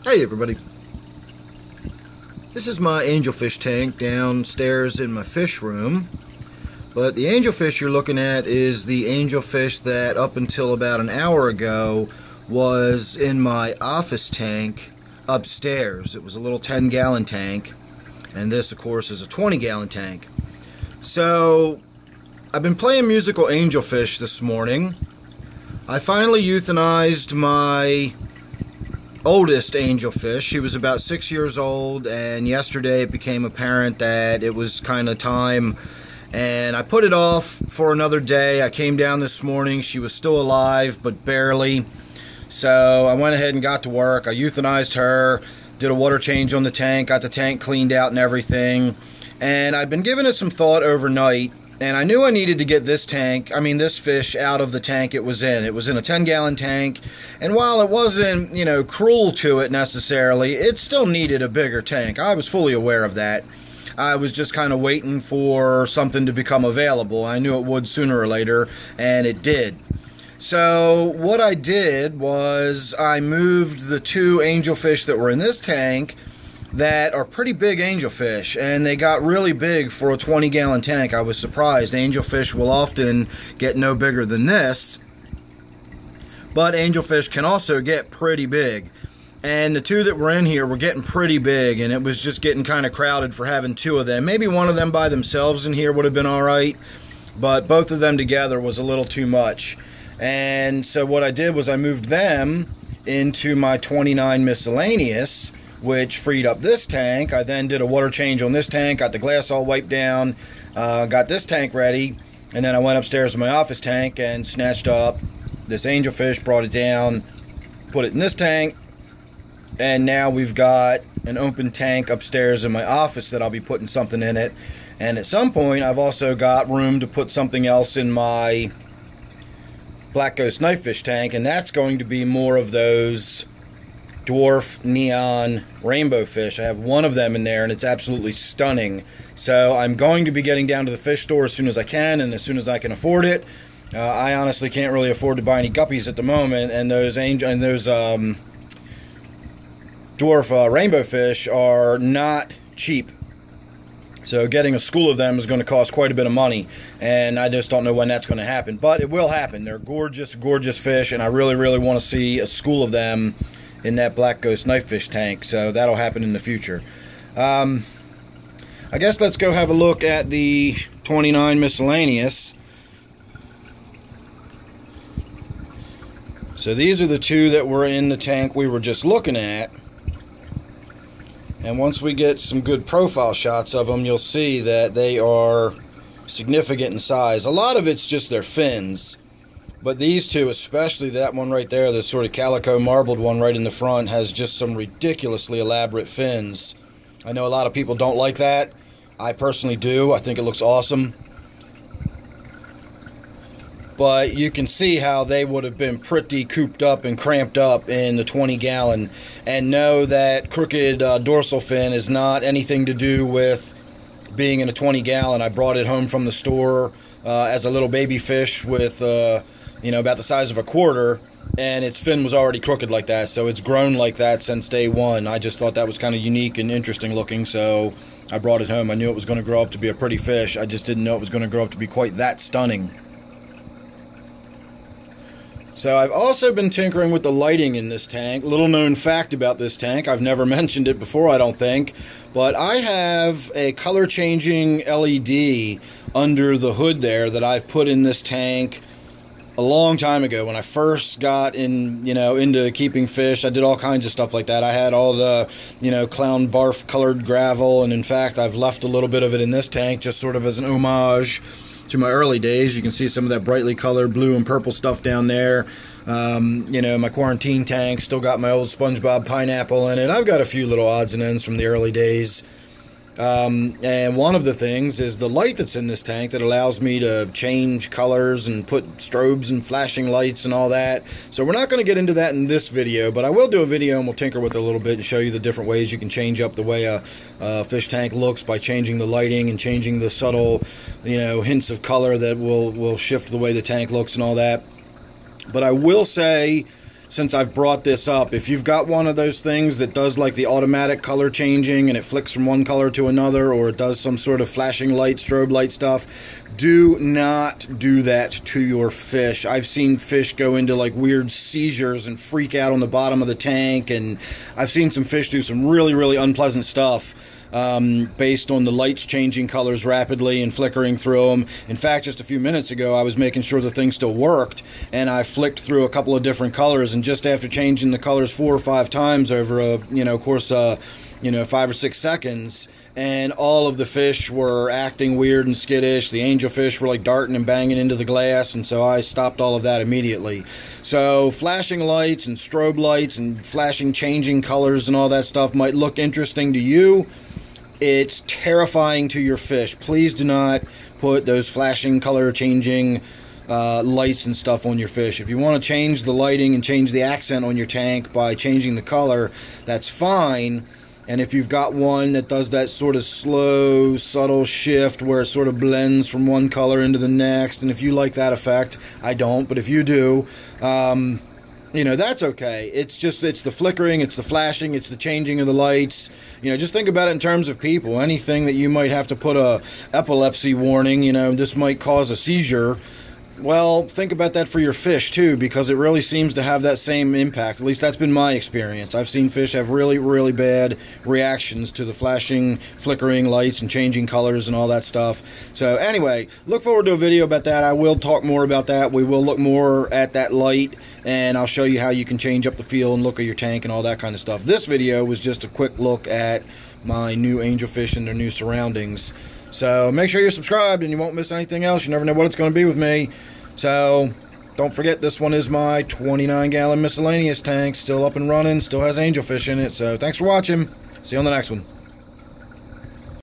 Hey everybody, this is my angelfish tank downstairs in my fish room, but the angelfish you're looking at is the angelfish that up until about an hour ago was in my office tank upstairs. It was a little 10-gallon tank, and this of course is a 20-gallon tank. So I've been playing musical angelfish this morning. I finally euthanized my oldest angelfish. She was about 6 years old, and yesterday it became apparent that it was kind of time, and I put it off for another day. I came down this morning. She was still alive, but barely. So I went ahead and got to work. I euthanized her, did a water change on the tank, got the tank cleaned out and everything, and I've been giving it some thought overnight. And I knew I needed to get this fish out of the tank it was in. It was in a 10-gallon tank, and while it wasn't, cruel to it necessarily, it still needed a bigger tank. I was fully aware of that. I was just kind of waiting for something to become available. I knew it would sooner or later, and it did. So what I did was I moved the two angelfish that were in this tank that are pretty big angelfish, and they got really big for a 20-gallon tank. I was surprised. Angelfish will often get no bigger than this, but angelfish can also get pretty big. And the two that were in here were getting pretty big, and it was just getting kind of crowded for having two of them. Maybe one of them by themselves in here would have been alright, but both of them together was a little too much. And so what I did was I moved them into my 29 miscellaneous, which freed up this tank. I then did a water change on this tank, got the glass all wiped down, got this tank ready, and then I went upstairs to my office tank and snatched up this angelfish, brought it down, put it in this tank, and now we've got an open tank upstairs in my office that I'll be putting something in it. And at some point I've also got room to put something else in my black ghost knifefish tank, and that's going to be more of those dwarf neon rainbow fish. I have one of them in there, and it's absolutely stunning. So I'm going to be getting down to the fish store as soon as I can, and as soon as I can afford it. I honestly can't really afford to buy any guppies at the moment, and those dwarf rainbow fish are not cheap. So getting a school of them is going to cost quite a bit of money, and I just don't know when that's going to happen. But it will happen. They're gorgeous, gorgeous fish, and I really, really want to see a school of them in that black ghost knifefish tank, so that'll happen in the future. I guess let's go have a look at the 29 miscellaneous. So these are the two that were in the tank we were just looking at, and once we get some good profile shots of them, you'll see that they are significant in size. A lot of it's just their fins, but these two, especially that one right there, the sort of calico marbled one right in the front, has just some ridiculously elaborate fins. I know a lot of people don't like that. I personally do. I think it looks awesome. But you can see how they would have been pretty cooped up and cramped up in the 20-gallon. And know that crooked dorsal fin is not anything to do with being in a 20-gallon. I brought it home from the store as a little baby fish with about the size of a quarter, and its fin was already crooked like that, so it's grown like that since day one. I just thought that was kind of unique and interesting looking, so I brought it home. I knew it was going to grow up to be a pretty fish. I just didn't know it was going to grow up to be quite that stunning. So I've also been tinkering with the lighting in this tank. Little known fact about this tank, I've never mentioned it before, I don't think, but I have a color changing LED under the hood there that I've put in this tank a long time ago. When I first got into keeping fish, I did all kinds of stuff like that. I had all the, clown barf colored gravel, and in fact, I've left a little bit of it in this tank just sort of as an homage to my early days. You can see some of that brightly colored blue and purple stuff down there. My quarantine tank still got my old SpongeBob pineapple in it. I've got a few little odds and ends from the early days. And one of the things is the light that's in this tank that allows me to change colors and put strobes and flashing lights and all that. So we're not going to get into that in this video, but I will do a video and we'll tinker with it a little bit and show you the different ways you can change up the way a fish tank looks by changing the lighting and changing the subtle, hints of color that will shift the way the tank looks and all that. But I will say since I've brought this up. If you've got one of those things that does like the automatic color changing and it flicks from one color to another, or it does some sort of flashing light, strobe light stuff, do not do that to your fish. I've seen fish go into like weird seizures and freak out on the bottom of the tank, and I've seen some fish do some really, really unpleasant stuff based on the lights changing colors rapidly and flickering through them. In fact, just a few minutes ago, I was making sure the thing still worked, and I flicked through a couple of different colors, and just after changing the colors 4 or 5 times over a, course, 5 or 6 seconds, and all of the fish were acting weird and skittish. The angelfish were like darting and banging into the glass, and so I stopped all of that immediately. So flashing lights and strobe lights and flashing changing colors and all that stuff might look interesting to you. It's terrifying to your fish. Please do not put those flashing color changing lights and stuff on your fish. If you want to change the lighting and change the accent on your tank by changing the color, that's fine. And if you've got one that does that sort of slow, subtle shift where it sort of blends from one color into the next, and if you like that effect, I don't, but if you do, that's okay. It's the flickering, it's the flashing, it's the changing of the lights. Just think about it in terms of people. Anything that you might have to put a epilepsy warning, this might cause a seizure. Well, think about that for your fish too, because it really seems to have that same impact. At least that's been my experience. I've seen fish have really, really bad reactions to the flashing, flickering lights and changing colors and all that stuff. So anyway, look forward to a video about that. I will talk more about that. We will look more at that light, and I'll show you how you can change up the feel and look of your tank and all that kind of stuff. This video was just a quick look at my new angelfish and their new surroundings. So make sure you're subscribed and you won't miss anything else. You never know what it's going to be with me. So don't forget, this one is my 29-gallon miscellaneous tank. Still up and running. Still has angelfish in it. So thanks for watching. See you on the next one.